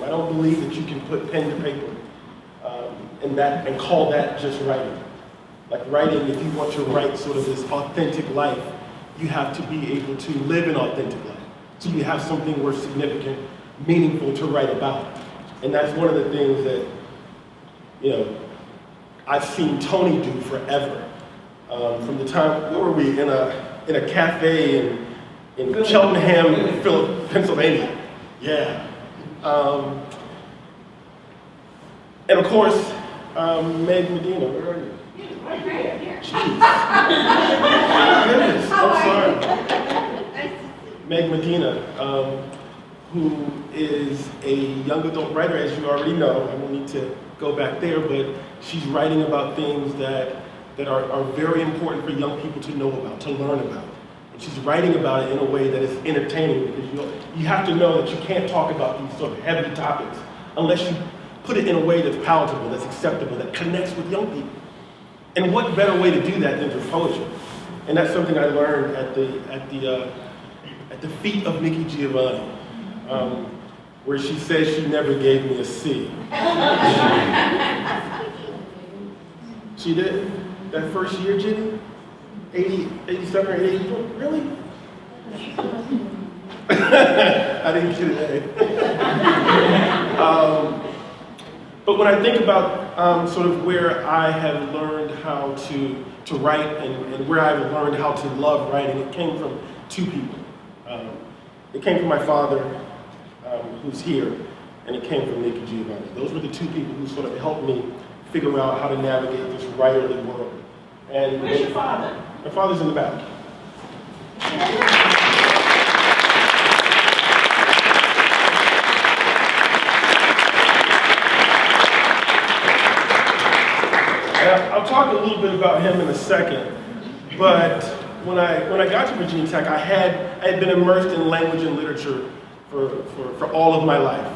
I don't believe that you can put pen to paper and call that just writing. Like writing, if you want to write sort of this authentic life, you have to be able to live an authentic life. So you have something more significant, meaningful to write about. And that's one of the things that, I've seen Tony do forever. From the time, where were we, in a cafe in Cheltenham, Pennsylvania. Yeah. And of course, Meg Medina, where are you? Right here. Jeez. Goodness, I'm sorry. Meg Medina, who is a young adult writer, as you already know. I won't need to go back there, but she's writing about things that are very important for young people to know about, to learn about. And she's writing about it in a way that is entertaining, because you have to know that you can't talk about these sort of heavy topics unless you put it in a way that's palatable, that's acceptable, that connects with young people. And what better way to do that than through poetry? And that's something I learned at the feet of Nikki Giovanni, where she says she never gave me a C. She did? That first year, Jenny? 87 or 88? Really? I didn't get an A. But when I think about sort of where I have learned how to write and where I've learned how to love writing, it came from two people. It came from my father, who's here, and it came from Nikki Giovanni. Those were the two people who sort of helped me figure out how to navigate this writerly world. And where's your father? My father's in the back. I'll talk a little bit about him in a second, but when I got to Virginia Tech, I had been immersed in language and literature for all of my life,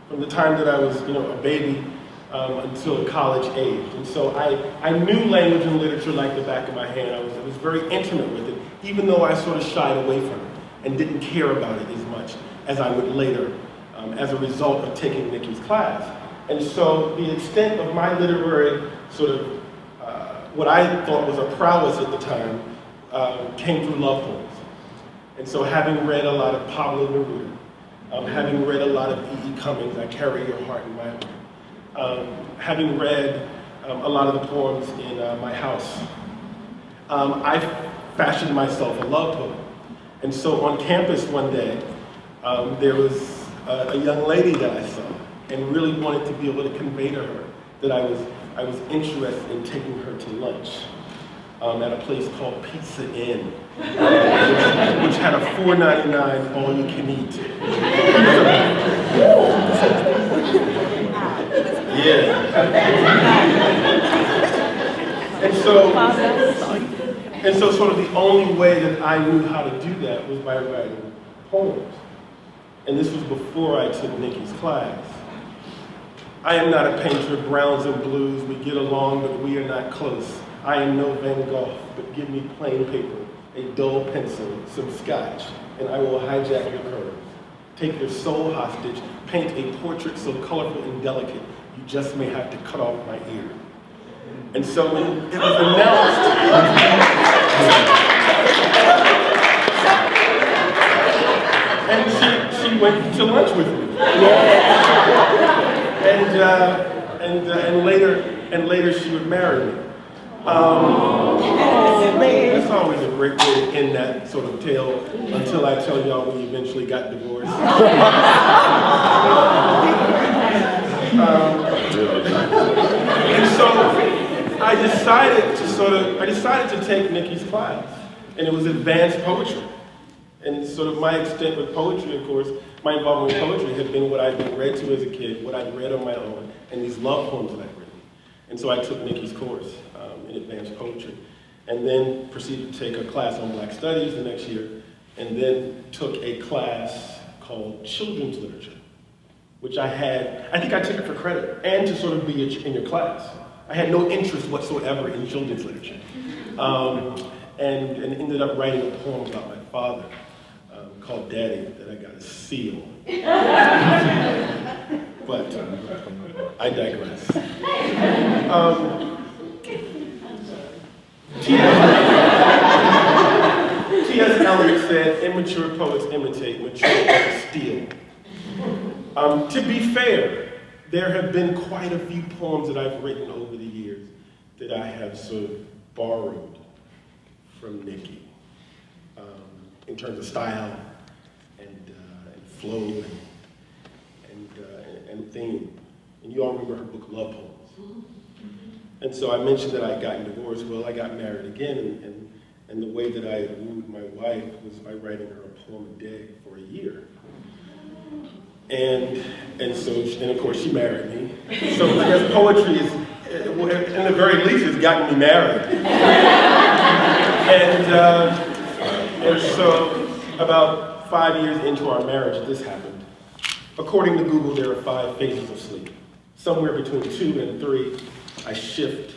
from the time that I was a baby until college age. And so I knew language and literature like the back of my hand. I was very intimate with it, even though I sort of shied away from it and didn't care about it as much as I would later as a result of taking Nikki's class. And so the extent of my literary sort of what I thought was a prowess at the time came through love poems. And so having read a lot of Pablo Neruda, having read a lot of E.E. Cummings, I Carry Your Heart in My Heart, having read a lot of the poems in my house, I fashioned myself a love poem. And so on campus one day, there was a young lady that I saw and really wanted to be able to convey to her that I was interested in taking her to lunch at a place called Pizza Inn, which had a $4.99 all-you-can-eat. Yeah. And so sort of the only way that I knew how to do that was by writing poems. And this was before I took Nikki's class. I am not a painter of browns and blues. We get along, but we are not close. I am no Van Gogh, but give me plain paper, a dull pencil, some scotch, and I will hijack your curves. Take your soul hostage, paint a portrait so colorful and delicate, you just may have to cut off my ear. And so when it was announced, and she went to lunch with me. And later she would marry me. That's always a great way to end that sort of tale until I tell y'all we eventually got divorced. And so I decided to take Nikki's class, and it was advanced poetry. And sort of my extent with poetry, of course, my involvement with poetry had been what I'd been read to as a kid, what I'd read on my own, and these love poems that I'd written. And so I took Nikki's course in advanced poetry, and then proceeded to take a class on Black Studies the next year, and then took a class called Children's Literature, which I think I took it for credit, and to sort of be in your class. I had no interest whatsoever in children's literature, and ended up writing a poem about my father, called Daddy, that I got a C on. But I digress. T.S. Eliot said, immature poets imitate, mature poets steal. To be fair, there have been quite a few poems that I've written over the years that I have sort of borrowed from Nikki in terms of style and flow and theme. And you all remember her book, Love Poems. And so I mentioned that I had gotten divorced. Well, I got married again, and the way that I wooed my wife was by writing her a poem a day for a year. And of course, she married me. So I guess poetry is, in the very least, has gotten me married. And so about 5 years into our marriage, this happened. According to Google, there are 5 phases of sleep. Somewhere between 2 and 3, I shift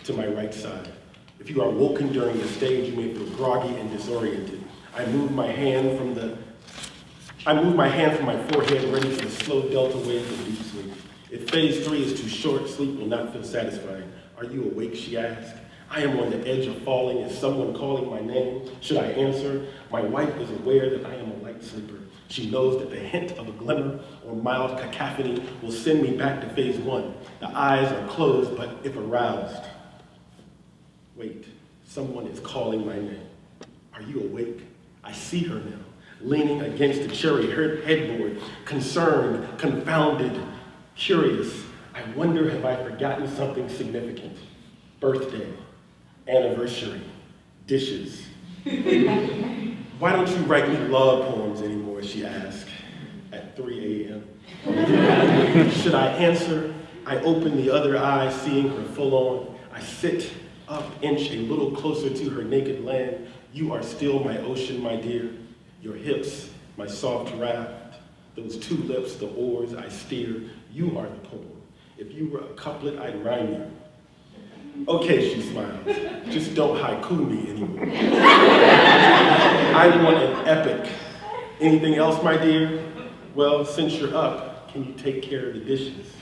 to my right side. If you are woken during the stage, you may feel groggy and disoriented. I move my hand from my forehead, ready for the slow delta wave of deep sleep. If phase 3 is too short, sleep will not feel satisfying. Are you awake, she asked. I am on the edge of falling. Is someone calling my name? Should I answer? My wife is aware that I am a light sleeper. She knows that the hint of a glimmer or mild cacophony will send me back to phase 1. The eyes are closed, but if aroused. Wait, someone is calling my name. Are you awake? I see her now, leaning against the cherry headboard, concerned, confounded, curious. I wonder, have I forgotten something significant? Birthday, anniversary, dishes. Why don't you write me love poems anymore, she asked at 3 a.m. Should I answer? I open the other eye, seeing her full on. I sit up, inch a little closer to her naked land. You are still my ocean, my dear. Your hips, my soft raft. Those 2 lips, the oars I steer. You are the poem. If you were a couplet, I'd rhyme you. Okay, she smiled. Just don't haiku me anymore. I want an epic. Anything else, my dear? Well, since you're up, can you take care of the dishes?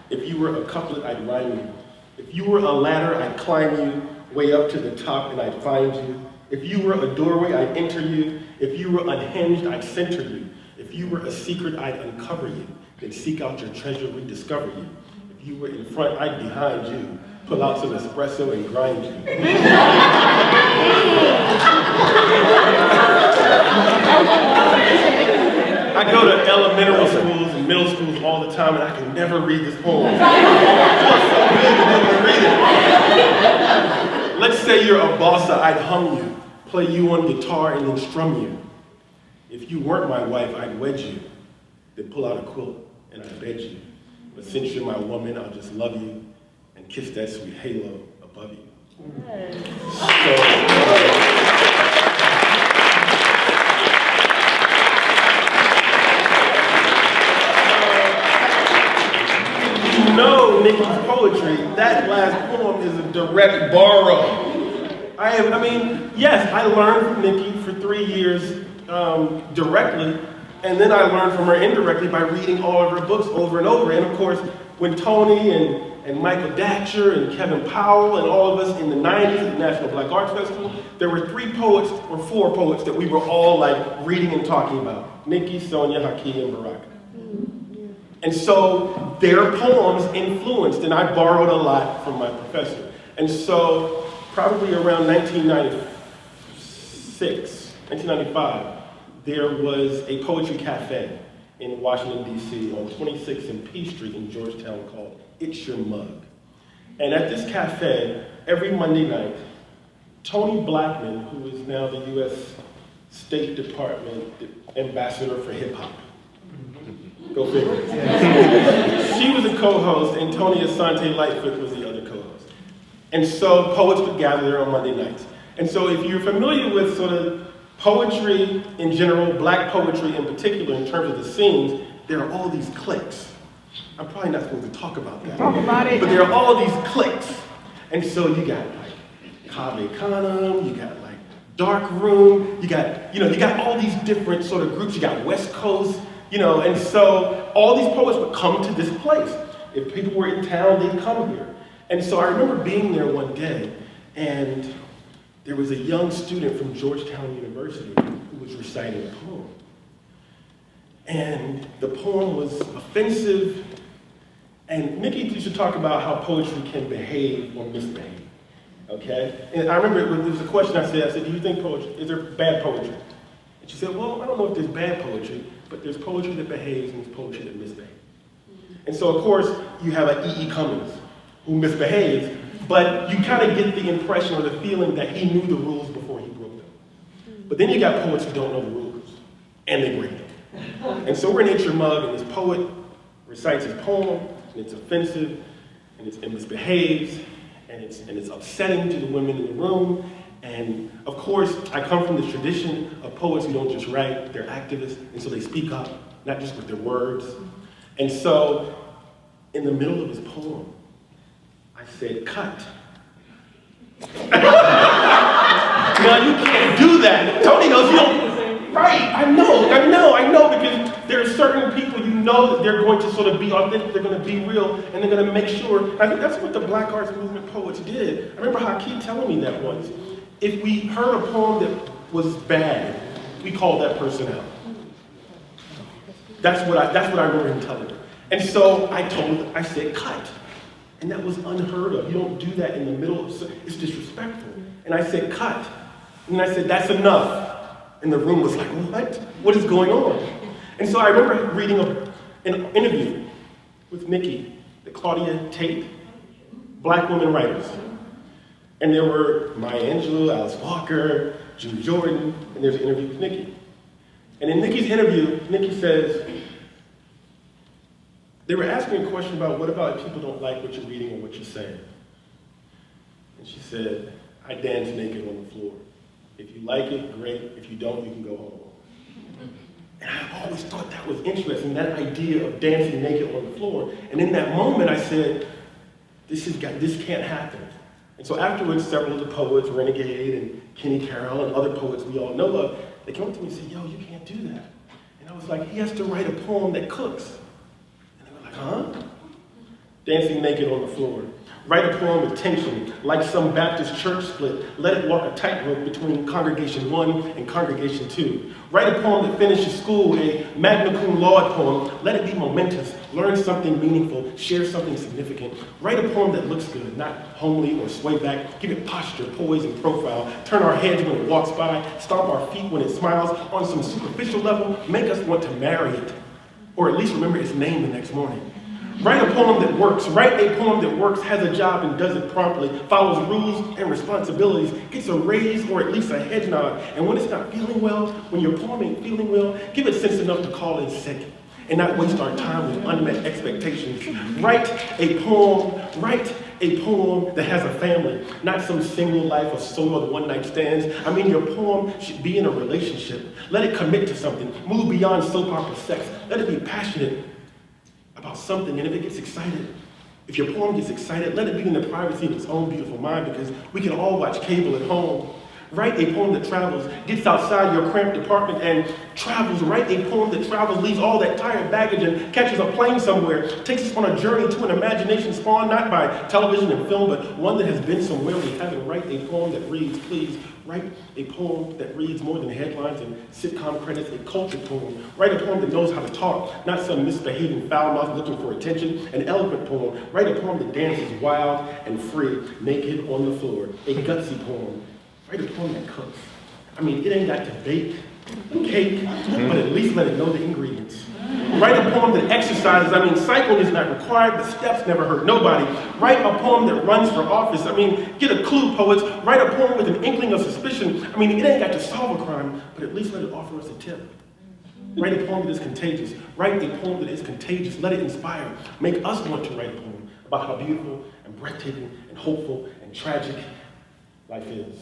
If you were a couplet, I'd rhyme you. If you were a ladder, I'd climb you way up to the top and I'd find you. If you were a doorway, I'd enter you. If you were unhinged, I'd center you. If you were a secret, I'd uncover you. Then seek out your treasure, rediscover you. If you were in front, I'd behind you. Pull out some espresso and grind you. I go to elementary schools and middle schools all the time, and I can never read this poem. Let's say you're a bossa, I'd hum you, play you on guitar, and then strum you. If you weren't my wife, I'd wed you, then pull out a quilt and I'd bed you. But since you're my woman, I'll just love you and kiss that sweet halo above you. You know Nikki's poetry, that last poem is a direct borrow. Yes, I learned from Nikki for 3 years directly, and then I learned from her indirectly by reading all of her books over and over. And of course, when Tony and Michael Datcher and Kevin Powell and all of us in the 90s at the National Black Arts Festival, there were 3 poets or 4 poets that we were all like reading and talking about. Nikki, Sonia, Haki, and Baraka. And so their poems influenced, and I borrowed a lot from my professor. And so probably around 1995, there was a poetry cafe in Washington, D.C. on 26th and P Street in Georgetown called It's Your Mug. And at this cafe, every Monday night, Tony Blackman, who is now the U.S. State Department Ambassador for Hip Hop, go figure. She was a co-host, and Tony Asante Lightfoot was the other co-host. And so poets would gather there on Monday nights. And so if you're familiar with sort of poetry in general, black poetry in particular, in terms of the scenes, there are all these cliques. I'm probably not supposed to talk about that. Talk about it. But there are all these cliques. And so you got like Kave Khanum, you got like Dark Room, you got all these different sort of groups. You got West Coast, And so all these poets would come to this place. If people were in town, they'd come here. And so I remember being there one day, and there was a young student from Georgetown University who was reciting a poem. And the poem was offensive, and Nikki used to talk about how poetry can behave or misbehave, okay? And I remember there was a question I said, do you think poetry, is there bad poetry? And she said, well, I don't know if there's bad poetry, but there's poetry that behaves and there's poetry that misbehaves. And so, of course, you have an E.E. Cummings who misbehaves, but you kind of get the impression or the feeling that he knew the rules before he broke them. But then you got poets who don't know the rules, and they break them. And so we're in H. Your Mug, and this poet recites his poem, and it's offensive, and it misbehaves, and it's upsetting to the women in the room. And of course, I come from this tradition of poets who don't just write, they're activists, and so they speak up, not just with their words. And so, in the middle of his poem, I said, cut. Now you can't do that. Tony knows you don't. Right, I know, because there are certain people you know that they're going to sort of be authentic, they're going to be real, and they're going to make sure. I think that's what the Black Arts Movement poets did. I remember Hakeem telling me that once. If we heard a poem that was bad, we called that person out. That's what I remember him telling me. And so I said, cut. And that was unheard of. You don't do that in the middle of, it's disrespectful. And I said, cut. And I said, that's enough. And the room was like, what? What is going on? And so I remember reading an interview with Nikki, the Claudia Tate, Black women writers. And there were Maya Angelou, Alice Walker, June Jordan, and there's an interview with Nikki. And in Nikki's interview, Nikki says, they were asking a question about what about if people don't like what you're reading or what you're saying? And she said, I dance naked on the floor. If you like it, great. If you don't, you can go home. And I always thought that was interesting, that idea of dancing naked on the floor. And in that moment, I said, this can't happen. And so afterwards, several of the poets, Renegade and Kenny Carroll and other poets we all know of, they came up to me and said, yo, you can't do that. And I was like, he has to write a poem that cooks. And they were like, huh? Dancing naked on the floor. Write a poem with tension, like some Baptist church split. Let it walk a tightrope between congregation 1 and congregation 2. Write a poem that finishes school, a magna cum laude poem. Let it be momentous. Learn something meaningful. Share something significant. Write a poem that looks good, not homely or sway back. Give it posture, poise, and profile. Turn our heads when it walks by. Stomp our feet when it smiles. On some superficial level, make us want to marry it. Or at least remember its name the next morning. Write a poem that works. Write a poem that works, has a job and does it promptly, follows rules and responsibilities, gets a raise or at least a head nod. And when it's not feeling well, when your poem ain't feeling well, give it sense enough to call in sick and not waste our time with unmet expectations. Write a poem that has a family, not some single life of solo one-night stands. I mean, your poem should be in a relationship. Let it commit to something. Move beyond soap opera sex. Let it be passionate about something, and if it gets excited, if your poem gets excited, let it be in the privacy of its own beautiful mind, because we can all watch cable at home. Write a poem that travels, gets outside your cramped apartment and travels. Write a poem that travels, leaves all that tired baggage and catches a plane somewhere, takes us on a journey to an imagination spawned not by television and film, but one that has been somewhere we haven't. Write a poem that reads, please. Write a poem that reads more than headlines and sitcom credits, a culture poem. Write a poem that knows how to talk, not some misbehaving foul mouth looking for attention, an eloquent poem. Write a poem that dances wild and free, naked on the floor, a gutsy poem. Write a poem that cooks. I mean, it ain't got to bake a cake, but at least let it know the ingredients. Write a poem that exercises. I mean, cycling is not required, but steps never hurt nobody. Write a poem that runs for office. I mean, get a clue, poets. Write a poem with an inkling of suspicion. I mean, it ain't got to solve a crime, but at least let it offer us a tip. Write a poem that is contagious. Write a poem that is contagious. Let it inspire. Make us want to write a poem about how beautiful and breathtaking and hopeful and tragic life is.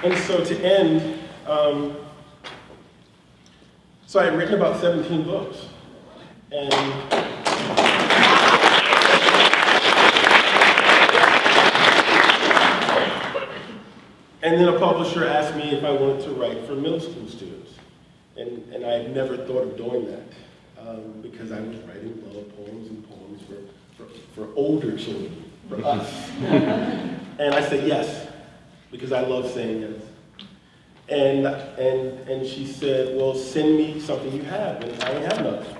And so to end, so I had written about 17 books. And then a publisher asked me if I wanted to write for middle school students. And I had never thought of doing that because I was writing love poems and poems for older children, for us. And I said yes, because I love saying yes. And she said, well, send me something you have, and I didn't have nothing.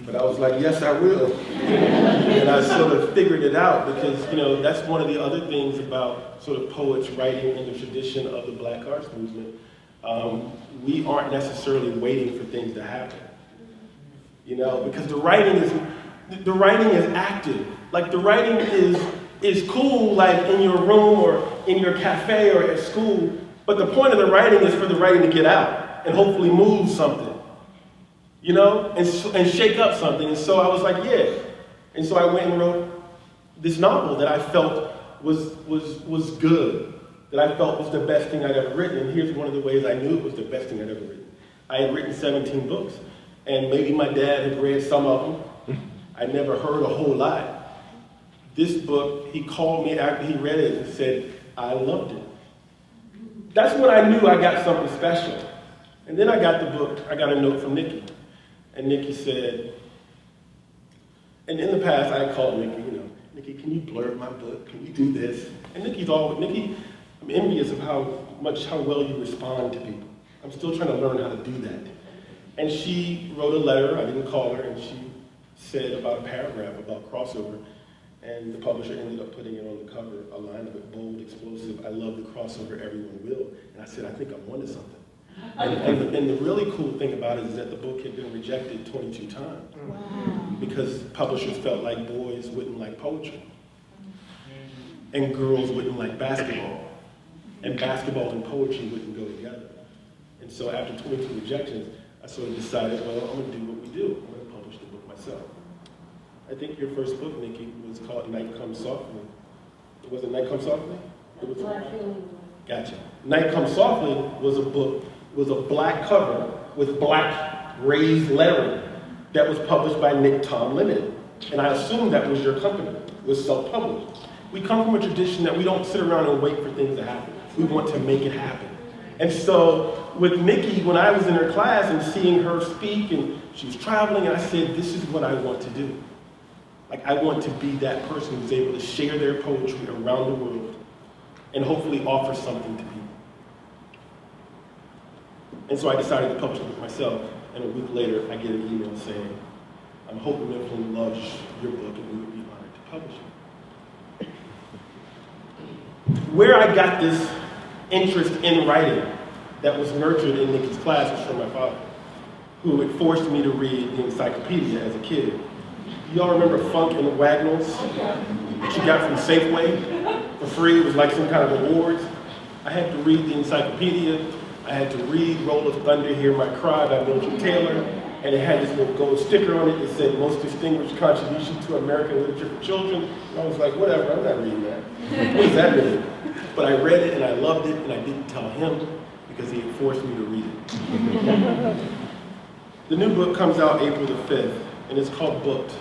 But I was like, yes, I will. And I sort of figured it out because, that's one of the other things about sort of poets writing in the tradition of the Black Arts Movement. We aren't necessarily waiting for things to happen. Because the writing is active. Like the writing is cool, like in your room or in your cafe or at school. But the point of the writing is for the writing to get out and hopefully move something. And shake up something. And so I was like, yeah. And so I went and wrote this novel that I felt was good, that I felt was the best thing I'd ever written. And here's one of the ways I knew it was the best thing I'd ever written. I had written 17 books, and maybe my dad had read some of them. I never heard a whole lot. This book, he called me after he read it and said, I loved it. That's when I knew I got something special. And then I got the book, I got a note from Nikki. And Nikki said, and in the past I had called Nikki, Nikki, can you blurb my book? Can you do this? And Nikki, I'm envious of how well you respond to people. I'm still trying to learn how to do that. And she wrote a letter, I didn't call her, and she said about a paragraph about crossover. And the publisher ended up putting it on the cover, a line of it, bold, explosive, I love the crossover, everyone will. And I said, I think I'm onto something. And the really cool thing about it is that the book had been rejected 22 times. Wow. Because publishers felt like boys wouldn't like poetry. And girls wouldn't like basketball. And basketball and poetry wouldn't go together. And so after 22 rejections, I sort of decided, well, I'm going to do what we do. I'm going to publish the book myself. I think your first book, Nikki, was called Night Comes Softly. Was it Night Comes Softly? It was. Gotcha. Night Comes Softly was a book, was a black cover with black raised lettering that was published by Nick Tom Limited. And I assume that was your company, was self-published. We come from a tradition that we don't sit around and wait for things to happen. We want to make it happen. And so with Nikki, when I was in her class and seeing her speak and she was traveling, and I said, this is what I want to do. Like, I want to be that person who's able to share their poetry around the world and hopefully offer something to people. And so I decided to publish the book myself, and a week later, I get an email saying, I'm hoping Mifflin loves your book and we would be honored to publish it. Where I got this interest in writing that was nurtured in Nikki's class was from my father, who had forced me to read the encyclopedia as a kid. Y'all remember Funk and the Wagnalls that you got from Safeway for free? It was like some kind of awards. I had to read the encyclopedia. I had to read Roll of Thunder, Hear My Cry by Mildred Taylor, and it had this little gold sticker on it that said, Most Distinguished Contribution to American Literature for Children. And I was like, whatever, I'm not reading that. What does that mean? But I read it and I loved it, and I didn't tell him because he had forced me to read it. The new book comes out April the 5th, and it's called Booked.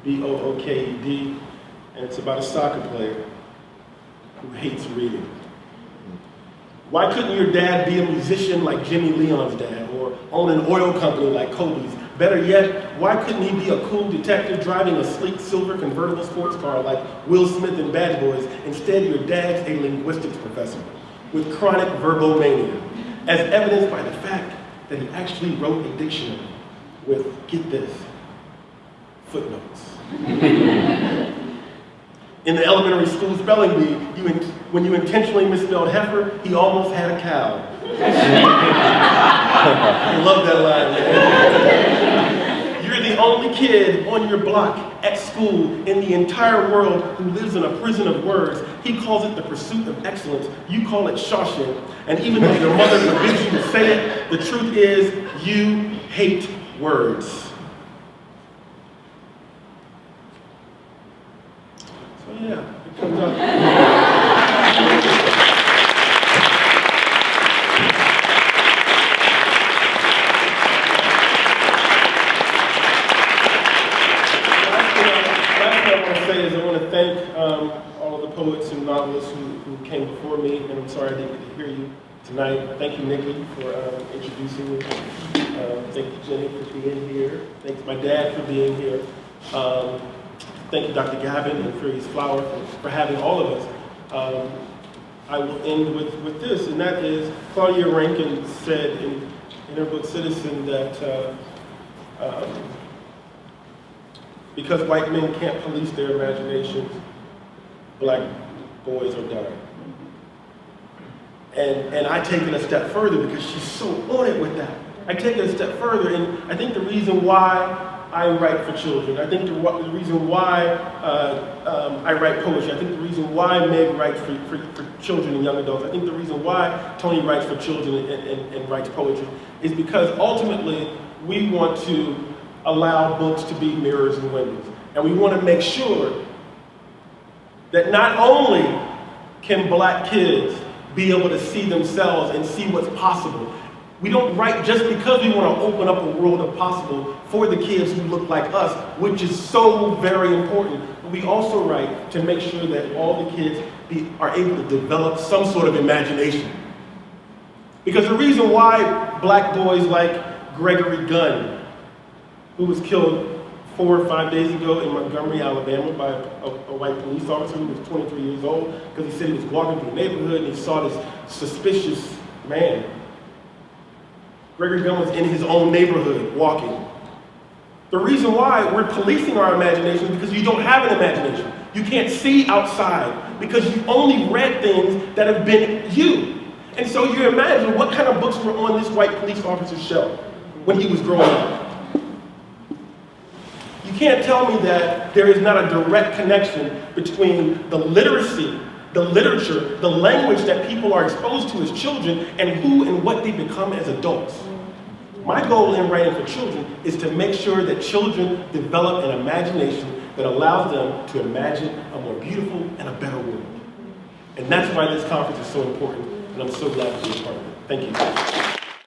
B-O-O-K-E-D, and it's about a soccer player who hates reading. Why couldn't your dad be a musician like Jimmy Leon's dad, or own an oil company like Kobe's? Better yet, why couldn't he be a cool detective driving a sleek silver convertible sports car like Will Smith in Bad Boys? Instead, your dad's a linguistics professor with chronic verbomania, as evidenced by the fact that he actually wrote a dictionary with, get this, footnotes. In the elementary school spelling bee, when you intentionally misspelled heifer, he almost had a cow. I love that line, man. You're the only kid on your block at school in the entire world who lives in a prison of words. He calls it the pursuit of excellence. You call it Shawshank. And even though your mother forbids you to say it, the truth is you hate words. Yeah, it comes up. to say is I want to thank all of the poets and novelists who came before me, and I'm sorry I didn't get to hear you tonight. Thank you, Nikki, for introducing me. Thank you, Jenny, for being here. Thanks my dad for being here. Thank you, Dr. Gavin and Furious Flower for having all of us. I will end with this, and that is Claudia Rankine said in her book Citizen that because white men can't police their imaginations, black boys are dying. And I take it a step further because she's so on it with that. I take it a step further, and I think the reason why I write for children, I think the reason why I write poetry, I think the reason why Meg writes for children and young adults, I think the reason why Tony writes for children and writes poetry is because ultimately we want to allow books to be mirrors and windows. And we want to make sure that not only can black kids be able to see themselves and see what's possible. We don't write just because we want to open up a world of possible for the kids who look like us, which is so very important. But we also write to make sure that all the kids are able to develop some sort of imagination. Because the reason why black boys like Gregory Gunn, who was killed 4 or 5 days ago in Montgomery, Alabama by a white police officer who was 23 years old, because he said he was walking through the neighborhood and he saw this suspicious man. Gregory Gunn was in his own neighborhood walking. The reason why we're policing our imagination is because you don't have an imagination. You can't see outside because you only read things that have been you. And so you imagine what kind of books were on this white police officer's shelf when he was growing up. You can't tell me that there is not a direct connection between the literacy, the literature, the language that people are exposed to as children and who and what they become as adults. My goal in writing for children is to make sure that children develop an imagination that allows them to imagine a more beautiful and a better world. And that's why this conference is so important, and I'm so glad to be a part of it. Thank you.